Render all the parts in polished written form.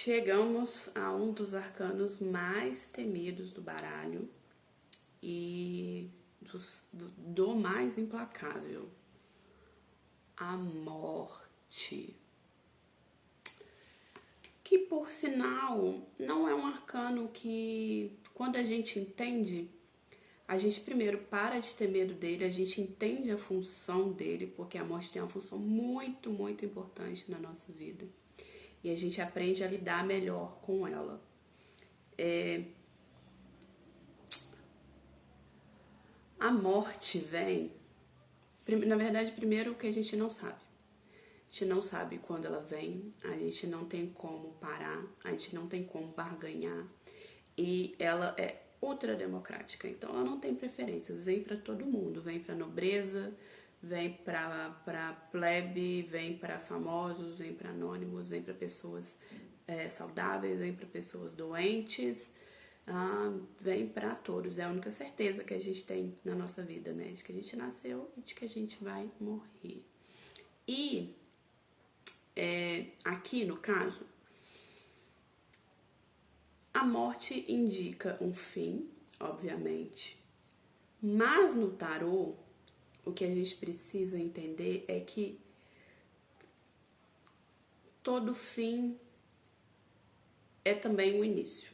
Chegamos a um dos arcanos mais temidos do baralho e do mais implacável, a morte. Que, por sinal, não é um arcano que, quando a gente entende, a gente primeiro para de ter medo dele, a gente entende a função dele, porque a morte tem uma função muito, muito importante na nossa vida. E a gente aprende a lidar melhor com ela. A morte vem, na verdade, primeiro que a gente não sabe. A gente não sabe quando ela vem, a gente não tem como parar, a gente não tem como barganhar. E ela é ultra democrática, então ela não tem preferências, vem para todo mundo, vem para nobreza, vem para plebe, vem para famosos, vem para anônimos, vem para pessoas saudáveis, vem para pessoas doentes, vem para todos. É a única certeza que a gente tem na nossa vida, né? De que a gente nasceu e de que a gente vai morrer. E aqui no caso, a morte indica um fim, obviamente, mas no tarô, o que a gente precisa entender é que todo fim é também um início.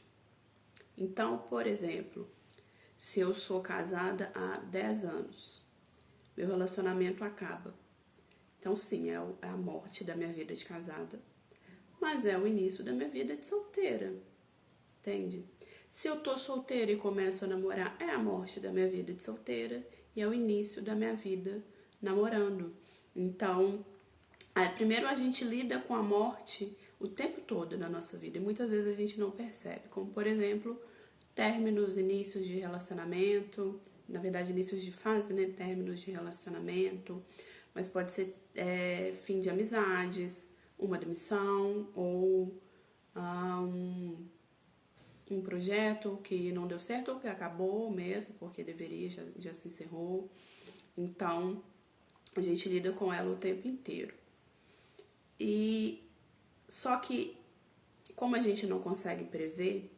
Então, por exemplo, se eu sou casada há 10 anos, meu relacionamento acaba. Então, sim, é a morte da minha vida de casada, mas é o início da minha vida de solteira, entende? Se eu tô solteira e começo a namorar, é a morte da minha vida de solteira e é o início da minha vida namorando. Então, primeiro a gente lida com a morte o tempo todo na nossa vida e muitas vezes a gente não percebe, como por exemplo, términos, inícios de relacionamento, na verdade inícios de fase, né, términos de relacionamento, mas pode ser fim de amizades, uma demissão ou um projeto que não deu certo ou que acabou mesmo, porque deveria, já se encerrou. Então, a gente lida com ela o tempo inteiro. E só que, como a gente não consegue prever,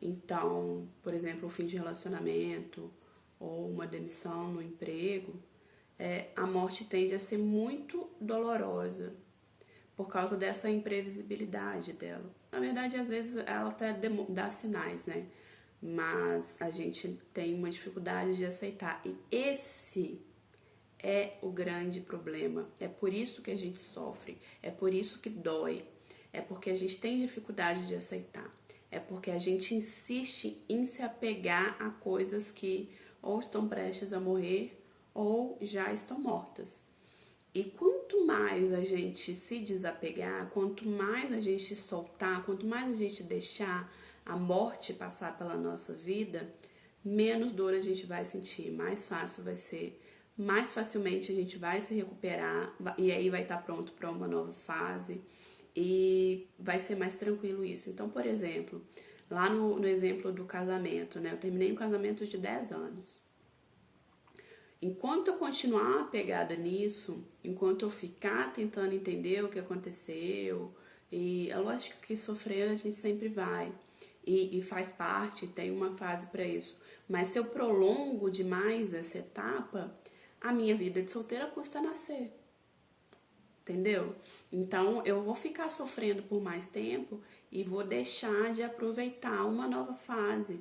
então, por exemplo, o fim de relacionamento ou uma demissão no emprego, a morte tende a ser muito dolorosa por causa dessa imprevisibilidade dela. Na verdade, às vezes ela até dá sinais, né? Mas a gente tem uma dificuldade de aceitar. E esse é o grande problema. É por isso que a gente sofre, é por isso que dói, é porque a gente tem dificuldade de aceitar, é porque a gente insiste em se apegar a coisas que ou estão prestes a morrer ou já estão mortas. E quanto mais a gente se desapegar, quanto mais a gente soltar, quanto mais a gente deixar a morte passar pela nossa vida, menos dor a gente vai sentir, mais fácil vai ser, mais facilmente a gente vai se recuperar e aí vai estar pronto para uma nova fase e vai ser mais tranquilo isso. Então, por exemplo, lá no exemplo do casamento, né? Eu terminei um casamento de 10 anos. Enquanto eu continuar apegada nisso, enquanto eu ficar tentando entender o que aconteceu, e é lógico que sofrer a gente sempre vai, e faz parte, tem uma fase para isso. Mas se eu prolongo demais essa etapa, a minha vida de solteira custa nascer. Entendeu? Então eu vou ficar sofrendo por mais tempo e vou deixar de aproveitar uma nova fase.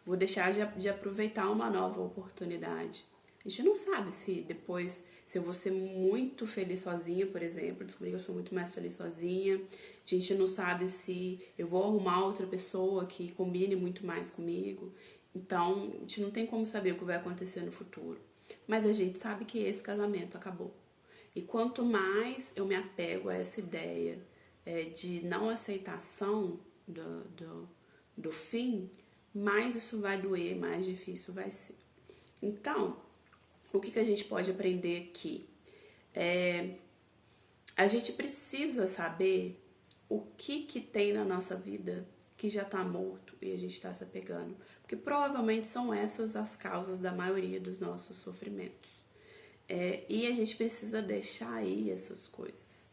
Vou deixar de aproveitar uma nova oportunidade. A gente não sabe se depois, se eu vou ser muito feliz sozinha, por exemplo, descobrir que eu sou muito mais feliz sozinha. A gente não sabe se eu vou arrumar outra pessoa que combine muito mais comigo. Então, a gente não tem como saber o que vai acontecer no futuro. Mas a gente sabe que esse casamento acabou. E quanto mais eu me apego a essa ideia de não aceitação do fim, mais isso vai doer, mais difícil vai ser. Então, o que a gente pode aprender aqui? A gente precisa saber o que tem na nossa vida que já está morto e a gente está se apegando. Porque provavelmente são essas as causas da maioria dos nossos sofrimentos. E a gente precisa deixar aí essas coisas.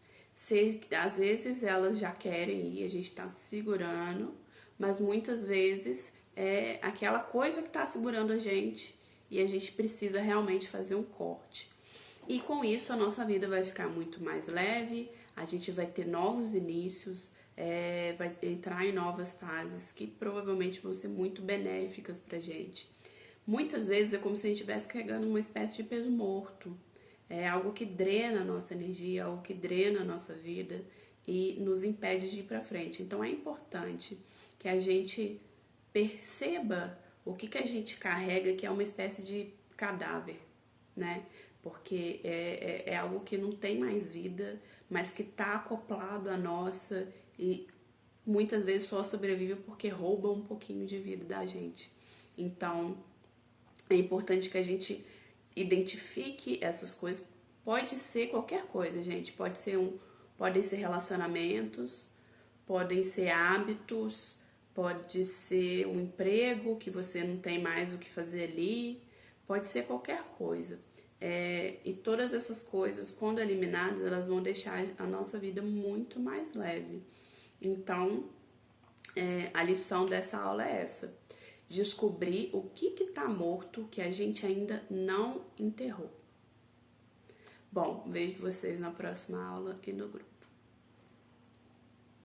às vezes elas já querem ir, a gente está segurando, mas muitas vezes é aquela coisa que está segurando a gente e a gente precisa realmente fazer um corte. E com isso a nossa vida vai ficar muito mais leve, a gente vai ter novos inícios, vai entrar em novas fases que provavelmente vão ser muito benéficas pra gente. Muitas vezes é como se a gente estivesse carregando uma espécie de peso morto. É algo que drena a nossa energia, algo que drena a nossa vida e nos impede de ir para frente. Então é importante que a gente perceba o que a gente carrega, que é uma espécie de cadáver, né? Porque é algo que não tem mais vida, mas que está acoplado à nossa e muitas vezes só sobrevive porque rouba um pouquinho de vida da gente. Então é importante que a gente identifique essas coisas. Pode ser qualquer coisa, gente. Podem ser relacionamentos, podem ser hábitos, pode ser um emprego que você não tem mais o que fazer ali, pode ser qualquer coisa. E todas essas coisas, quando eliminadas, elas vão deixar a nossa vida muito mais leve. Então, a lição dessa aula é essa: descobrir o que está morto que a gente ainda não enterrou. Bom, vejo vocês na próxima aula e no grupo.